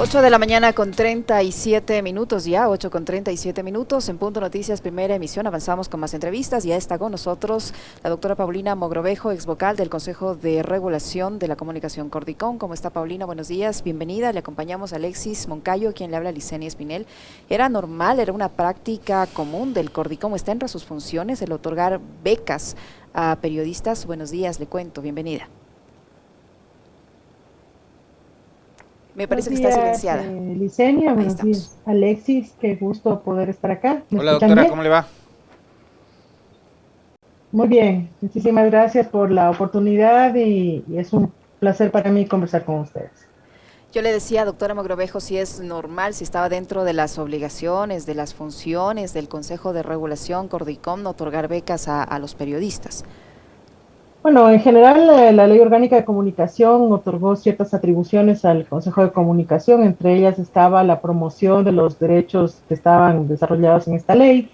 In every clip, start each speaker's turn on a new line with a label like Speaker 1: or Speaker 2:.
Speaker 1: 8 de la mañana con 37 minutos ya, 8 con 37 minutos, en Punto Noticias, primera emisión. Avanzamos con más entrevistas. Ya está con nosotros la doctora Paulina Mogrovejo, ex vocal del Consejo de Regulación de la Comunicación Cordicom. ¿Cómo está, Paulina? Buenos días, bienvenida. Le acompañamos a Alexis Moncayo, quien le habla a Licenia Espinel. ¿Era normal, era una práctica común del Cordicom? ¿Está entre sus funciones el otorgar becas a periodistas? Buenos días, le cuento, bienvenida. Me
Speaker 2: Buenos
Speaker 1: parece que está
Speaker 2: días,
Speaker 1: silenciada.
Speaker 2: Licenia.
Speaker 1: Ahí
Speaker 2: Buenos
Speaker 1: estamos.
Speaker 2: días, Alexis. Qué gusto poder estar acá. ¿Me
Speaker 3: Hola
Speaker 2: escuchan
Speaker 3: doctora,
Speaker 2: bien?
Speaker 3: ¿cómo le va?
Speaker 2: Muy bien. Muchísimas gracias por la oportunidad y es un placer para mí conversar con ustedes.
Speaker 1: Yo le decía, doctora Mogrovejo, si es normal, si estaba dentro de las obligaciones, de las funciones del Consejo de Regulación Cordicom, otorgar becas a los periodistas.
Speaker 2: Bueno, en general, la Ley Orgánica de Comunicación otorgó ciertas atribuciones al Consejo de Comunicación. Entre ellas estaba la promoción de los derechos que estaban desarrollados en esta ley.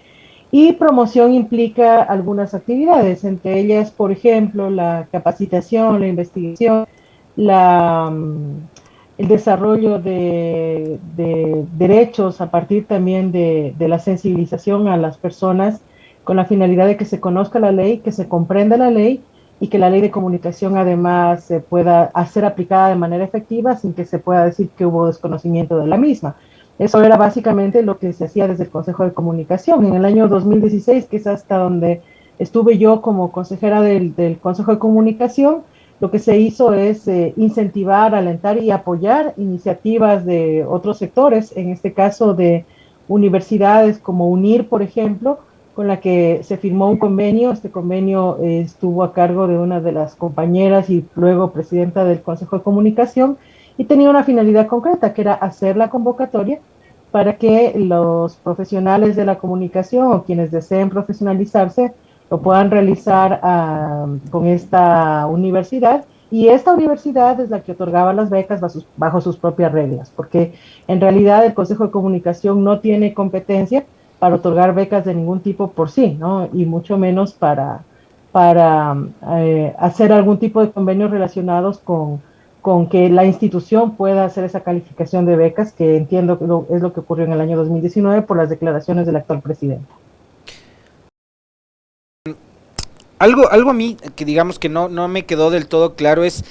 Speaker 2: Y promoción implica algunas actividades, entre ellas, por ejemplo, la capacitación, la investigación, la, el desarrollo de derechos a partir también de la sensibilización a las personas con la finalidad de que se conozca la ley, que se comprenda la ley y que la ley de comunicación además se pueda hacer aplicada de manera efectiva sin que se pueda decir que hubo desconocimiento de la misma. Eso era básicamente lo que se hacía desde el Consejo de Comunicación. En el año 2016, que es hasta donde estuve yo como consejera del Consejo de Comunicación, lo que se hizo es incentivar, alentar y apoyar iniciativas de otros sectores, en este caso de universidades como UNIR, por ejemplo, con la que se firmó un convenio. Este convenio estuvo a cargo de una de las compañeras y luego presidenta del Consejo de Comunicación, y tenía una finalidad concreta, que era hacer la convocatoria para que los profesionales de la comunicación o quienes deseen profesionalizarse lo puedan realizar con esta universidad. Y esta universidad es la que otorgaba las becas bajo sus propias reglas, porque en realidad el Consejo de Comunicación no tiene competencia para otorgar becas de ningún tipo por sí, ¿no? Y mucho menos para hacer algún tipo de convenios relacionados con que la institución pueda hacer esa calificación de becas, que entiendo que es lo que ocurrió en el año 2019 por las declaraciones del actual presidente.
Speaker 3: Algo a mí que digamos que no me quedó del todo claro es,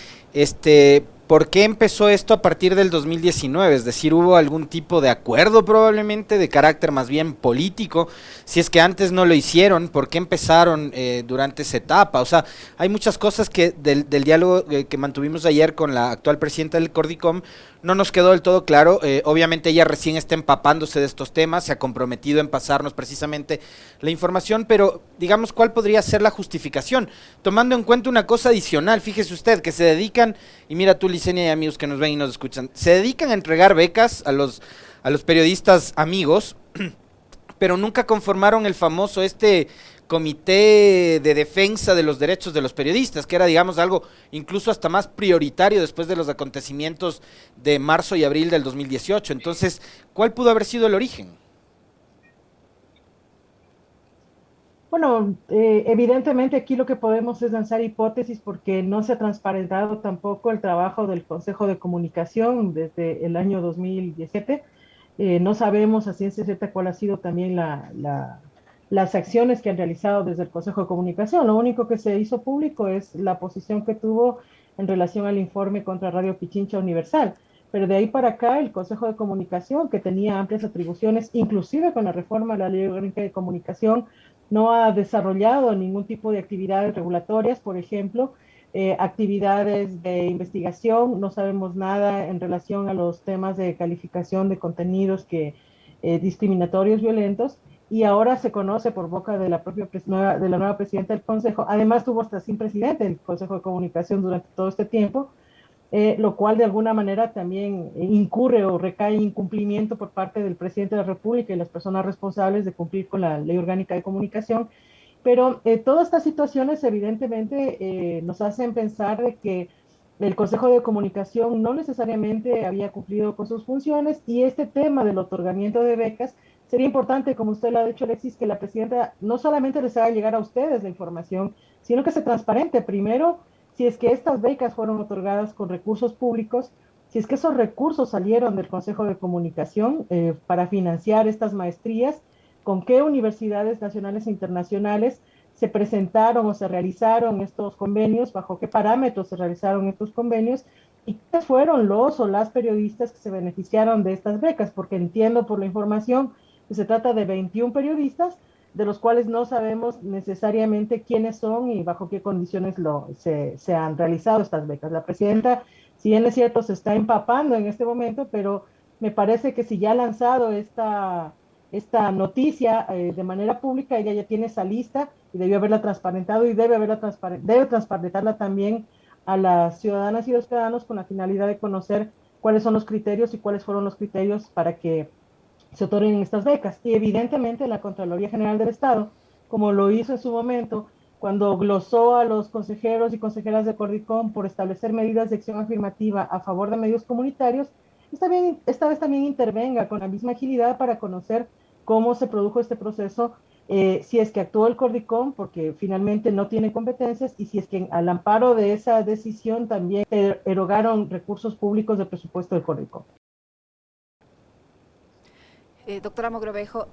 Speaker 3: ¿por qué empezó esto a partir del 2019? Es decir, ¿hubo algún tipo de acuerdo probablemente de carácter más bien político? Si es que antes no lo hicieron, ¿por qué empezaron durante esa etapa? O sea, hay muchas cosas que del diálogo que mantuvimos ayer con la actual presidenta del Cordicom no nos quedó del todo claro. Obviamente ella recién está empapándose de estos temas, se ha comprometido en pasarnos precisamente la información, pero digamos, ¿cuál podría ser la justificación? Tomando en cuenta una cosa adicional, fíjese usted, que se dedican, y mira tú, Licenia, y amigos que nos ven y nos escuchan, se dedican a entregar becas a los periodistas amigos, pero nunca conformaron el famoso comité de defensa de los derechos de los periodistas, que era, digamos, algo incluso hasta más prioritario después de los acontecimientos de marzo y abril del 2018. Entonces, ¿cuál pudo haber sido el origen?
Speaker 2: Bueno, evidentemente aquí lo que podemos es lanzar hipótesis porque no se ha transparentado tampoco el trabajo del Consejo de Comunicación desde el año 2017. No sabemos a ciencia cierta cuál ha sido también las acciones que han realizado desde el Consejo de Comunicación. Lo único que se hizo público es la posición que tuvo en relación al informe contra Radio Pichincha Universal. Pero de ahí para acá, el Consejo de Comunicación, que tenía amplias atribuciones, inclusive con la reforma de la Ley Orgánica de Comunicación, no ha desarrollado ningún tipo de actividades regulatorias, por ejemplo, actividades de investigación. No sabemos nada en relación a los temas de calificación de contenidos discriminatorios violentos, y ahora se conoce por boca de la propia de la nueva presidenta del Consejo. Además, tuvo hasta sin presidente el Consejo de Comunicación durante todo este tiempo, lo cual de alguna manera también incurre o recae en incumplimiento por parte del presidente de la República y las personas responsables de cumplir con la Ley Orgánica de Comunicación. Pero todas estas situaciones evidentemente nos hacen pensar de que el Consejo de Comunicación no necesariamente había cumplido con sus funciones, y este tema del otorgamiento de becas sería importante, como usted lo ha dicho, Alexis, que la presidenta no solamente les haga llegar a ustedes la información, sino que se transparente primero si es que estas becas fueron otorgadas con recursos públicos, si es que esos recursos salieron del Consejo de Comunicación para financiar estas maestrías, con qué universidades nacionales e internacionales se presentaron o se realizaron estos convenios, bajo qué parámetros se realizaron estos convenios y quiénes fueron los o las periodistas que se beneficiaron de estas becas, porque entiendo por la información que se trata de 21 periodistas, de los cuales no sabemos necesariamente quiénes son y bajo qué condiciones se han realizado estas becas. La presidenta, si bien es cierto, se está empapando en este momento, pero me parece que si ya ha lanzado esta noticia de manera pública, ella ya tiene esa lista y debió haberla transparentado y debe transparentarla también a las ciudadanas y los ciudadanos con la finalidad de conocer cuáles son los criterios y cuáles fueron los criterios para que se otorguen estas becas. Y evidentemente la Contraloría General del Estado, como lo hizo en su momento, cuando glosó a los consejeros y consejeras de Cordicom por establecer medidas de acción afirmativa a favor de medios comunitarios, esta vez también intervenga con la misma agilidad para conocer cómo se produjo este proceso, si es que actuó el Cordicom, porque finalmente no tiene competencias, y si es que al amparo de esa decisión también erogaron recursos públicos del presupuesto del Cordicom.
Speaker 1: Doctora Mogrovejo,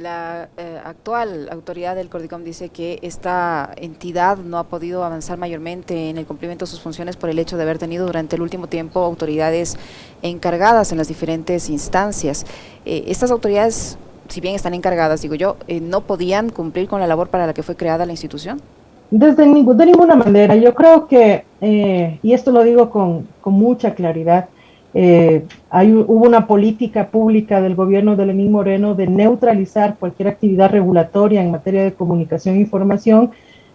Speaker 1: la actual autoridad del Cordicom dice que esta entidad no ha podido avanzar mayormente en el cumplimiento de sus funciones por el hecho de haber tenido durante el último tiempo autoridades encargadas en las diferentes instancias. Estas autoridades, si bien están encargadas, digo yo, ¿no podían cumplir con la labor para la que fue creada la institución?
Speaker 2: De ninguna manera. Yo creo que, y esto lo digo con mucha claridad, hubo una política pública del gobierno de Lenín Moreno de neutralizar cualquier actividad regulatoria en materia de comunicación e información,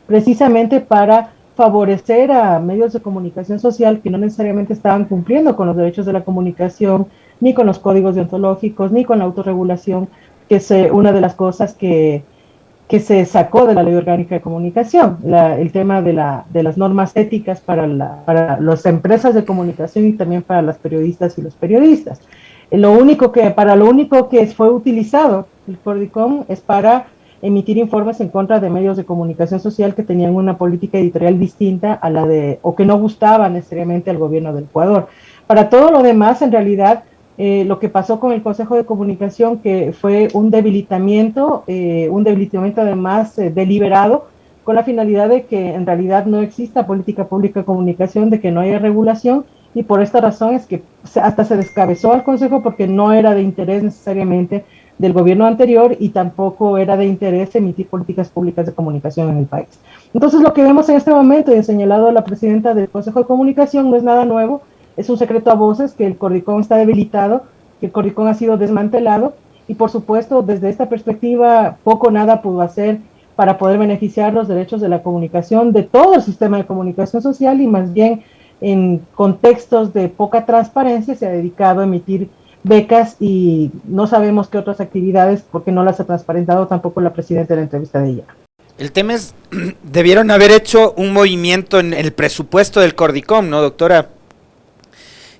Speaker 2: precisamente para favorecer a medios de comunicación social que no necesariamente estaban cumpliendo con los derechos de la comunicación, ni con los códigos deontológicos, ni con la autorregulación, que es una de las cosas que se sacó de la Ley Orgánica de Comunicación, el tema de las normas éticas para las empresas de comunicación y también para las periodistas y los periodistas. Para lo único que fue utilizado el Cordicom es para emitir informes en contra de medios de comunicación social que tenían una política editorial distinta a la o que no gustaba necesariamente al gobierno del Ecuador. Para todo lo demás, en realidad, lo que pasó con el Consejo de Comunicación, que fue un debilitamiento además deliberado, con la finalidad de que en realidad no exista política pública de comunicación, de que no haya regulación, y por esta razón es que hasta se descabezó al Consejo porque no era de interés necesariamente del gobierno anterior y tampoco era de interés emitir políticas públicas de comunicación en el país. Entonces lo que vemos en este momento, y ha señalado la presidenta del Consejo de Comunicación, no es nada nuevo. Es un secreto a voces que el Cordicom está debilitado, que el Cordicom ha sido desmantelado y por supuesto desde esta perspectiva poco o nada pudo hacer para poder beneficiar los derechos de la comunicación, de todo el sistema de comunicación social, y más bien en contextos de poca transparencia se ha dedicado a emitir becas y no sabemos qué otras actividades porque no las ha transparentado tampoco la presidenta en la entrevista de ella.
Speaker 3: El tema es, debieron haber hecho un movimiento en el presupuesto del Cordicom, ¿no, doctora?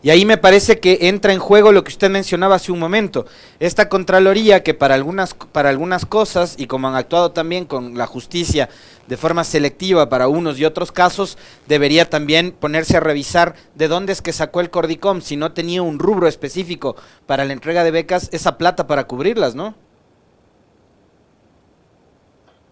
Speaker 3: Y ahí me parece que entra en juego lo que usted mencionaba hace un momento. Esta Contraloría que para algunas cosas, y como han actuado también con la justicia de forma selectiva para unos y otros casos, debería también ponerse a revisar de dónde es que sacó el Cordicom, si no tenía un rubro específico para la entrega de becas, esa plata para cubrirlas, ¿no?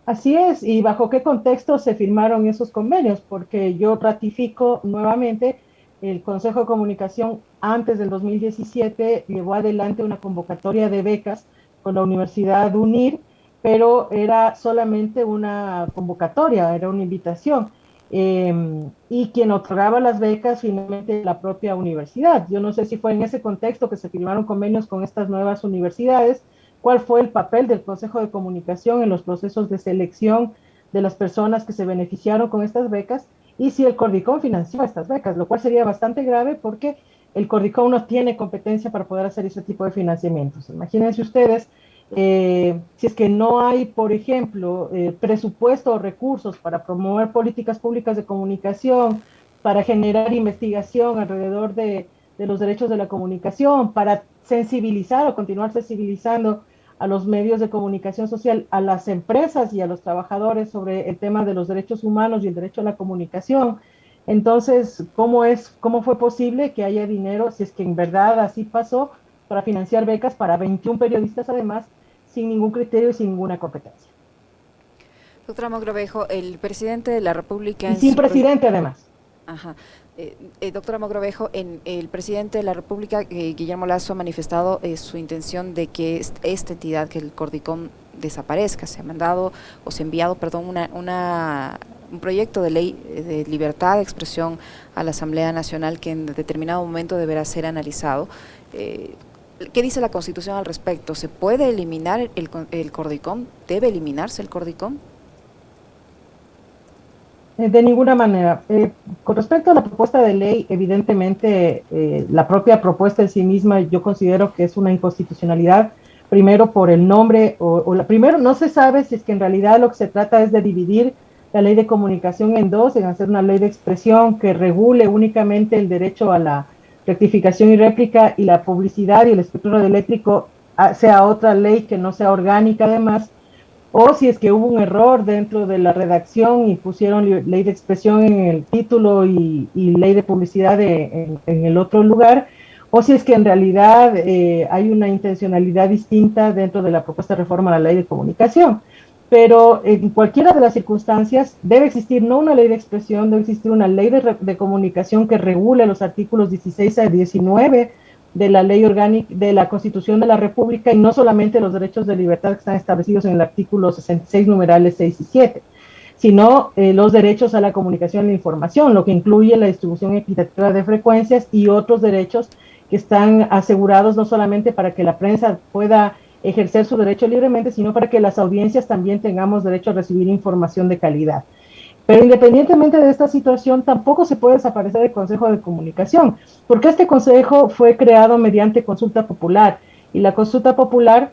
Speaker 2: Así es, y bajo qué contexto se firmaron esos convenios, porque yo ratifico nuevamente, el Consejo de Comunicación antes del 2017 llevó adelante una convocatoria de becas con la Universidad UNIR, pero era solamente una convocatoria, era una invitación, y quien otorgaba las becas finalmente la propia universidad. Yo no sé si fue en ese contexto que se firmaron convenios con estas nuevas universidades, cuál fue el papel del Consejo de Comunicación en los procesos de selección de las personas que se beneficiaron con estas becas, y si el Cordicom financió estas becas, lo cual sería bastante grave porque el Cordicom no tiene competencia para poder hacer ese tipo de financiamientos. Imagínense ustedes, si es que no hay, por ejemplo, presupuesto o recursos para promover políticas públicas de comunicación, para generar investigación alrededor de los derechos de la comunicación, para sensibilizar o continuar sensibilizando a los medios de comunicación social, a las empresas y a los trabajadores sobre el tema de los derechos humanos y el derecho a la comunicación. Entonces, cómo fue posible que haya dinero, si es que en verdad así pasó, para financiar becas para 21 periodistas además, sin ningún criterio y sin ninguna competencia?
Speaker 1: Doctora Mogrovejo, el presidente de la República
Speaker 2: Y
Speaker 1: en
Speaker 2: sin
Speaker 1: su...
Speaker 2: presidente además.
Speaker 1: Ajá. Doctora Mogrovejo, el presidente de la República, Guillermo Lasso, ha manifestado su intención de que esta entidad, que el Cordicom, desaparezca. Se ha mandado, o se ha enviado, perdón, un proyecto de ley de libertad de expresión a la Asamblea Nacional que en determinado momento deberá ser analizado. ¿Qué dice la Constitución al respecto? ¿Se puede eliminar el Cordicom? ¿Debe eliminarse el Cordicom?
Speaker 2: De ninguna manera. Con respecto a la propuesta de ley, evidentemente la propia propuesta en sí misma yo considero que es una inconstitucionalidad, primero por el nombre, primero no se sabe si es que en realidad lo que se trata es de dividir la ley de comunicación en dos, en hacer una ley de expresión que regule únicamente el derecho a la rectificación y réplica, y la publicidad y el espectro eléctrico sea otra ley que no sea orgánica además, o si es que hubo un error dentro de la redacción y pusieron ley de expresión en el título y ley de publicidad en el otro lugar, o si es que en realidad hay una intencionalidad distinta dentro de la propuesta de reforma a la ley de comunicación. Pero en cualquiera de las circunstancias debe existir no una ley de expresión, debe existir una ley de comunicación que regule los artículos 16 a 19 de la ley orgánica de la Constitución de la República, y no solamente los derechos de libertad que están establecidos en el artículo 66, numerales 6 y 7, sino los derechos a la comunicación y la información, lo que incluye la distribución equitativa de frecuencias y otros derechos que están asegurados no solamente para que la prensa pueda ejercer su derecho libremente, sino para que las audiencias también tengamos derecho a recibir información de calidad. Pero independientemente de esta situación, tampoco se puede desaparecer el Consejo de Comunicación, porque este consejo fue creado mediante consulta popular, y la consulta popular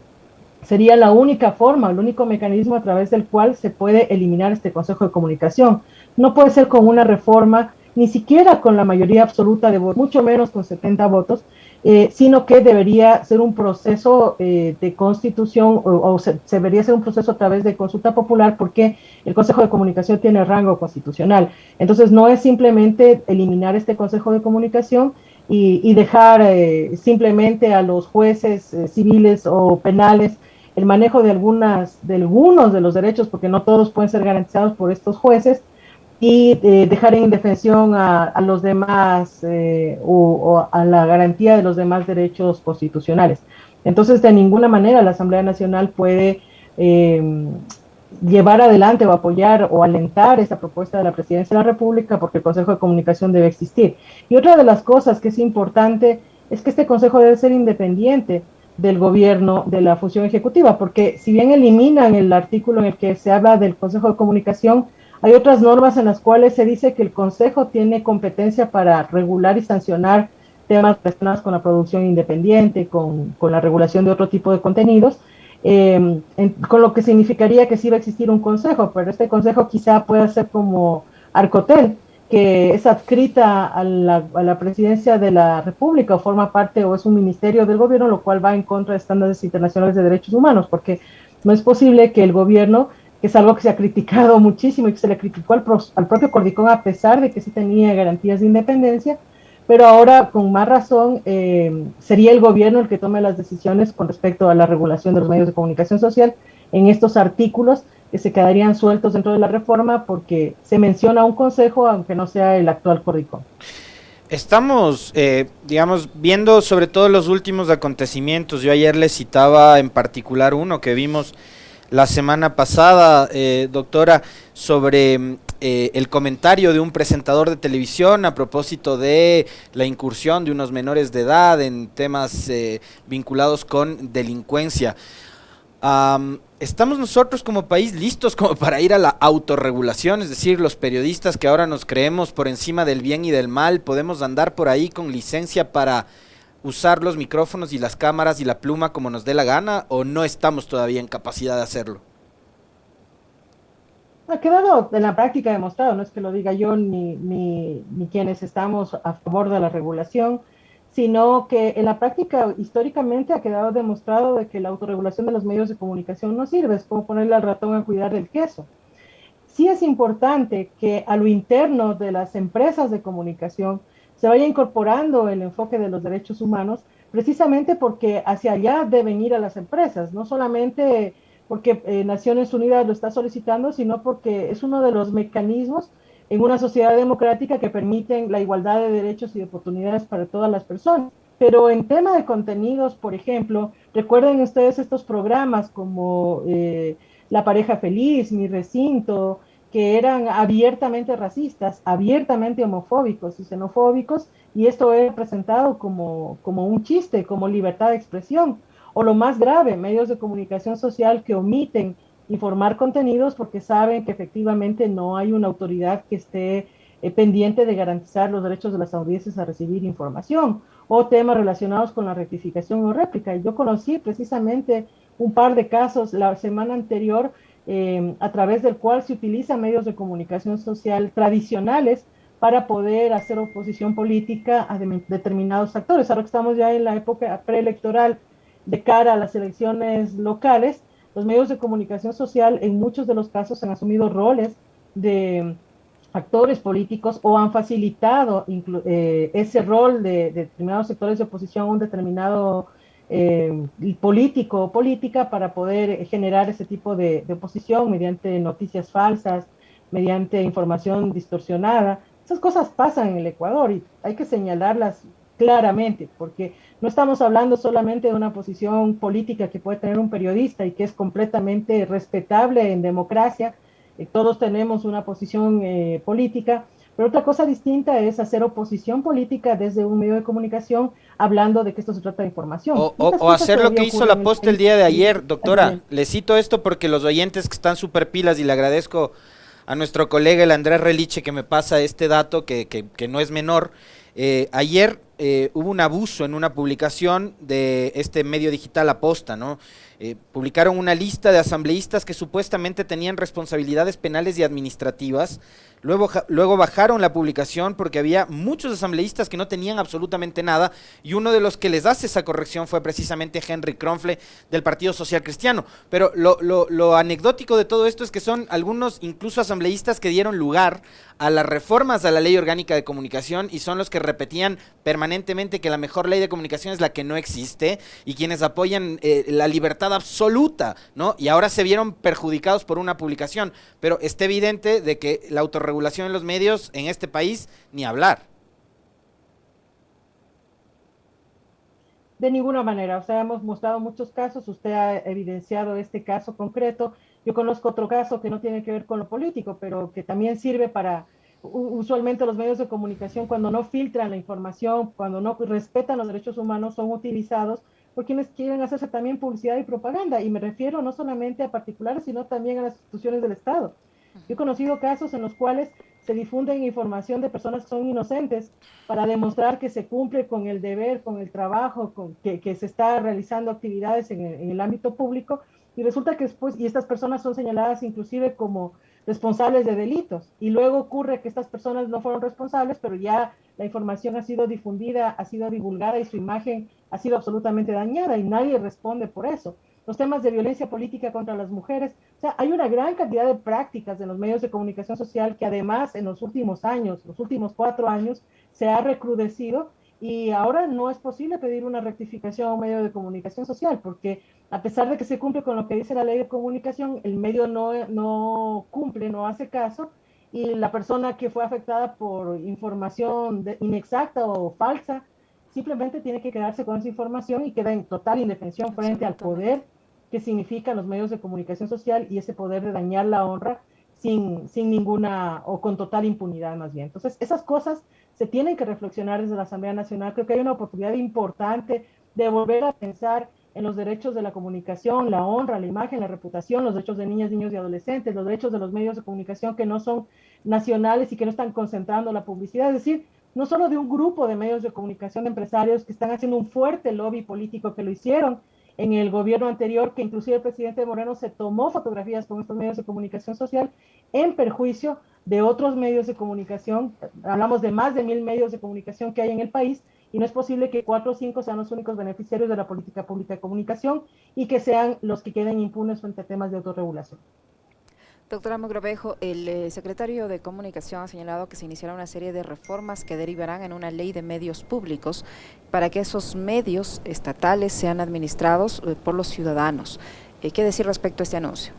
Speaker 2: sería la única forma, el único mecanismo a través del cual se puede eliminar este Consejo de Comunicación. No puede ser con una reforma, ni siquiera con la mayoría absoluta de votos, mucho menos con 70 votos, sino que debería ser un proceso de constitución, o se debería ser un proceso a través de consulta popular, porque el Consejo de Comunicación tiene rango constitucional. Entonces no es simplemente eliminar este Consejo de Comunicación y dejar simplemente a los jueces civiles o penales el manejo de algunos de los derechos, porque no todos pueden ser garantizados por estos jueces, y dejar en indefensión a los demás o a la garantía de los demás derechos constitucionales. Entonces, de ninguna manera la Asamblea Nacional puede llevar adelante o apoyar o alentar esta propuesta de la Presidencia de la República, porque el Consejo de Comunicación debe existir. Y otra de las cosas que es importante es que este Consejo debe ser independiente del gobierno, de la función ejecutiva, porque si bien eliminan el artículo en el que se habla del Consejo de Comunicación, hay otras normas en las cuales se dice que el Consejo tiene competencia para regular y sancionar temas relacionados con la producción independiente, con la regulación de otro tipo de contenidos, con lo que significaría que sí va a existir un consejo, pero este consejo quizá pueda ser como Arcotel, que es adscrita a la presidencia de la República, o forma parte o es un ministerio del gobierno, lo cual va en contra de estándares internacionales de derechos humanos, porque no es posible que el gobierno, que es algo que se ha criticado muchísimo y que se le criticó al propio Cordicom a pesar de que sí tenía garantías de independencia, pero ahora con más razón sería el gobierno el que tome las decisiones con respecto a la regulación de los medios de comunicación social en estos artículos que se quedarían sueltos dentro de la reforma, porque se menciona un consejo aunque no sea el actual Cordicom.
Speaker 3: Estamos, digamos, viendo sobre todo los últimos acontecimientos. Yo ayer les citaba en particular uno que vimos la semana pasada, doctora, sobre el comentario de un presentador de televisión a propósito de la incursión de unos menores de edad en temas vinculados con delincuencia. ¿Estamos nosotros como país listos como para ir a la autorregulación? Es decir, los periodistas que ahora nos creemos por encima del bien y del mal, ¿podemos andar por ahí con licencia para usar los micrófonos y las cámaras y la pluma como nos dé la gana, o no estamos todavía en capacidad de hacerlo?
Speaker 2: Ha quedado en la práctica demostrado, no es que lo diga yo ni quienes estamos a favor de la regulación, sino que en la práctica históricamente ha quedado demostrado de que la autorregulación de los medios de comunicación no sirve, es como ponerle al ratón a cuidar del queso. sí es importante que a lo interno de las empresas de comunicación se vaya incorporando el enfoque de los derechos humanos, precisamente porque hacia allá deben ir a las empresas, no solamente porque Naciones Unidas lo está solicitando, sino porque es uno de los mecanismos en una sociedad democrática que permiten la igualdad de derechos y de oportunidades para todas las personas. Pero en tema de contenidos, por ejemplo, recuerden ustedes estos programas como La pareja feliz, Mi recinto, que eran abiertamente racistas, abiertamente homofóbicos y xenofóbicos, y esto era presentado como un chiste, como libertad de expresión. O lo más grave, medios de comunicación social que omiten informar contenidos porque saben que efectivamente no hay una autoridad que esté pendiente de garantizar los derechos de las audiencias a recibir información, o temas relacionados con la rectificación o réplica. Y yo conocí precisamente un par de casos la semana anterior a través del cual se utilizan medios de comunicación social tradicionales para poder hacer oposición política a determinados actores. Ahora que estamos ya en la época preelectoral de cara a las elecciones locales, los medios de comunicación social en muchos de los casos han asumido roles de actores políticos o han facilitado ese rol de determinados sectores de oposición a un determinado político o política para poder generar ese tipo de oposición mediante noticias falsas, mediante información distorsionada. Esas cosas pasan en el Ecuador y hay que señalarlas claramente, porque no estamos hablando solamente de una posición política que puede tener un periodista y que es completamente respetable en democracia. Todos tenemos una posición política, pero otra cosa distinta es hacer oposición política desde un medio de comunicación hablando de que esto se trata de información. Y estas
Speaker 3: O
Speaker 2: cosas
Speaker 3: hacer lo
Speaker 2: todavía
Speaker 3: que hizo
Speaker 2: ocurren en
Speaker 3: la
Speaker 2: el
Speaker 3: posta el
Speaker 2: país
Speaker 3: día de
Speaker 2: y
Speaker 3: ayer,
Speaker 2: es
Speaker 3: doctora.
Speaker 2: evidente.
Speaker 3: Le cito esto porque los oyentes que están súper pilas y le agradezco a nuestro colega el Andrés Reliche que me pasa este dato que no es menor. Ayer hubo un abuso en una publicación de este medio digital Aposta, ¿no? Publicaron una lista de asambleístas que supuestamente tenían responsabilidades penales y administrativas. Luego bajaron la publicación porque había muchos asambleístas que no tenían absolutamente nada y uno de los que les hace esa corrección fue precisamente Henry Kronfle del Partido Social Cristiano. Pero lo anecdótico de todo esto es que son algunos incluso asambleístas que dieron lugar a las reformas a la Ley Orgánica de Comunicación y son los que repetían permanentemente que la mejor ley de comunicación es la que no existe y quienes apoyan la libertad absoluta, ¿no? Y ahora se vieron perjudicados por una publicación, pero está evidente de que la autorregulación en los medios en este país, ni hablar.
Speaker 2: De ninguna manera, o sea, hemos mostrado muchos casos, usted ha evidenciado este caso concreto, yo conozco otro caso que no tiene que ver con lo político, pero que también sirve para, usualmente los medios de comunicación cuando no filtran la información, cuando no respetan los derechos humanos, son utilizados por quienes quieren hacerse también publicidad y propaganda, y me refiero no solamente a particulares, sino también a las instituciones del Estado. Yo he conocido casos en los cuales se difunden información de personas que son inocentes para demostrar que se cumple con el deber, con el trabajo, que se está realizando actividades en el ámbito público y resulta que después, y estas personas son señaladas inclusive como responsables de delitos y luego ocurre que estas personas no fueron responsables, pero ya la información ha sido difundida, ha sido divulgada y su imagen ha sido absolutamente dañada y nadie responde por eso. Los temas de violencia política contra las mujeres, o sea, hay una gran cantidad de prácticas en los medios de comunicación social que además en los últimos años, los últimos 4 años, se ha recrudecido y ahora no es posible pedir una rectificación a un medio de comunicación social porque a pesar de que se cumple con lo que dice la ley de comunicación, el medio no cumple, no hace caso y la persona que fue afectada por información inexacta o falsa simplemente tiene que quedarse con esa información y queda en total indefensión frente al poder que significan los medios de comunicación social y ese poder de dañar la honra sin ninguna o con total impunidad más bien. Entonces, esas cosas se tienen que reflexionar desde la Asamblea Nacional. Creo que hay una oportunidad importante de volver a pensar en los derechos de la comunicación, la honra, la imagen, la reputación, los derechos de niñas, niños y adolescentes, los derechos de los medios de comunicación que no son nacionales y que no están concentrando la publicidad. Es decir, no solo de un grupo de medios de comunicación de empresarios que están haciendo un fuerte lobby político que lo hicieron en el gobierno anterior, que inclusive el presidente Moreno se tomó fotografías con estos medios de comunicación social en perjuicio de otros medios de comunicación. Hablamos de más de 1000 medios de comunicación que hay en el país y no es posible que 4 o 5 sean los únicos beneficiarios de la política pública de comunicación y que sean los que queden impunes frente a temas de autorregulación.
Speaker 1: Doctora Mogrovejo, el secretario de Comunicación ha señalado que se iniciará una serie de reformas que derivarán en una ley de medios públicos para que esos medios estatales sean administrados por los ciudadanos. ¿Qué decir respecto a este anuncio?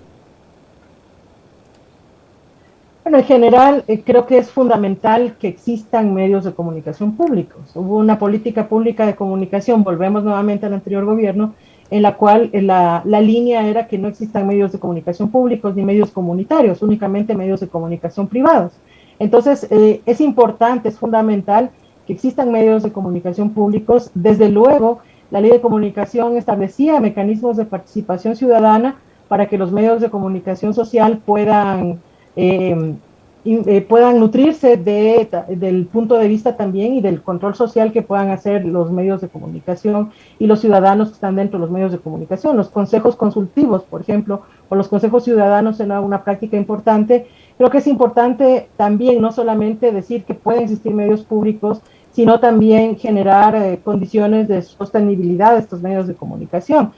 Speaker 2: Bueno, en general creo que es fundamental que existan medios de comunicación públicos. Hubo una política pública de comunicación, volvemos nuevamente al anterior gobierno, en la cual la línea era que no existan medios de comunicación públicos ni medios comunitarios, únicamente medios de comunicación privados. Entonces, es importante, es fundamental que existan medios de comunicación públicos. Desde luego, la ley de comunicación establecía mecanismos de participación ciudadana para que los medios de comunicación social puedan nutrirse del punto de vista también y del control social que puedan hacer los medios de comunicación y los ciudadanos que están dentro de los medios de comunicación. Los consejos consultivos, por ejemplo, o los consejos ciudadanos en una práctica importante. Creo que es importante también no solamente decir que pueden existir medios públicos, sino también generar condiciones de sostenibilidad de estos medios de comunicación.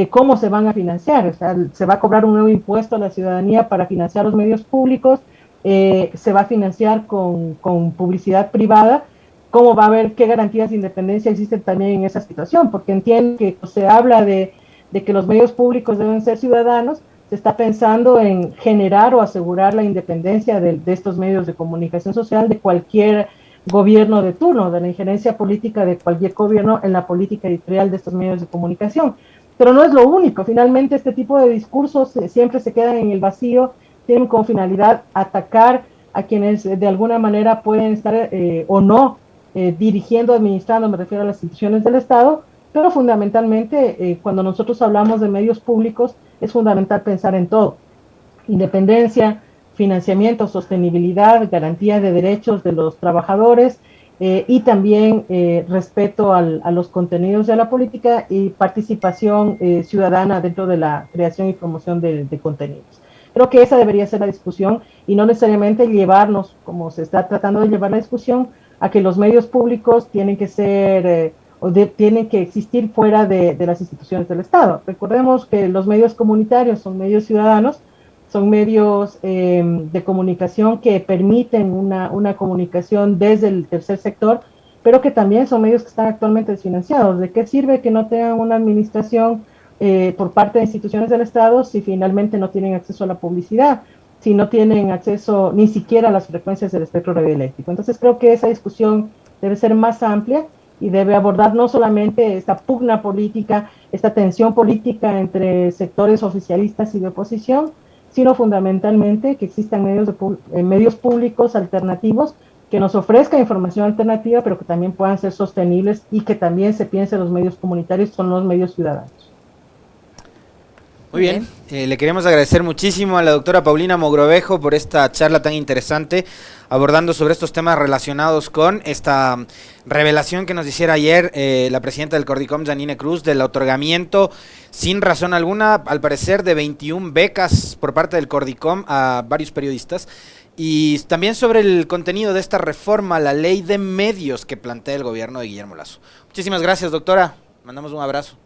Speaker 2: ¿Cómo se van a financiar? O sea, ¿se va a cobrar un nuevo impuesto a la ciudadanía para financiar los medios públicos? ¿Se va a financiar con publicidad privada? ¿Cómo va a haber qué garantías de independencia existen también en esa situación? Porque entiendo que se habla de que los medios públicos deben ser ciudadanos, se está pensando en generar o asegurar la independencia de estos medios de comunicación social de cualquier gobierno de turno, de la injerencia política de cualquier gobierno en la política editorial de estos medios de comunicación. Pero no es lo único, finalmente este tipo de discursos siempre se quedan en el vacío, tienen como finalidad atacar a quienes de alguna manera pueden estar o no dirigiendo, administrando, me refiero a las instituciones del Estado, pero fundamentalmente cuando nosotros hablamos de medios públicos es fundamental pensar en todo: independencia, financiamiento, sostenibilidad, garantía de derechos de los trabajadores, y también respeto a los contenidos de la política y participación ciudadana dentro de la creación y promoción de contenidos. Creo que esa debería ser la discusión y no necesariamente llevarnos, como se está tratando de llevar la discusión, a que los medios públicos tienen que ser tienen que existir fuera de las instituciones del Estado. Recordemos que los medios comunitarios son medios ciudadanos, son medios de comunicación que permiten una comunicación desde el tercer sector, pero que también son medios que están actualmente desfinanciados. ¿De qué sirve que no tengan una administración por parte de instituciones del Estado si finalmente no tienen acceso a la publicidad, si no tienen acceso ni siquiera a las frecuencias del espectro radioeléctrico? Entonces creo que esa discusión debe ser más amplia y debe abordar no solamente esta pugna política, esta tensión política entre sectores oficialistas y de oposición, sino fundamentalmente que existan medios públicos alternativos que nos ofrezcan información alternativa, pero que también puedan ser sostenibles y que también se piense los medios comunitarios son los medios ciudadanos.
Speaker 3: Muy bien, le queremos agradecer muchísimo a la doctora Paulina Mogrovejo por esta charla tan interesante, abordando sobre estos temas relacionados con esta revelación que nos hiciera ayer la presidenta del Cordicom, Janine Cruz, del otorgamiento sin razón alguna, al parecer, de 21 becas por parte del Cordicom a varios periodistas, y también sobre el contenido de esta reforma a la ley de medios que plantea el gobierno de Guillermo Lasso. Muchísimas gracias, doctora. Mandamos un abrazo.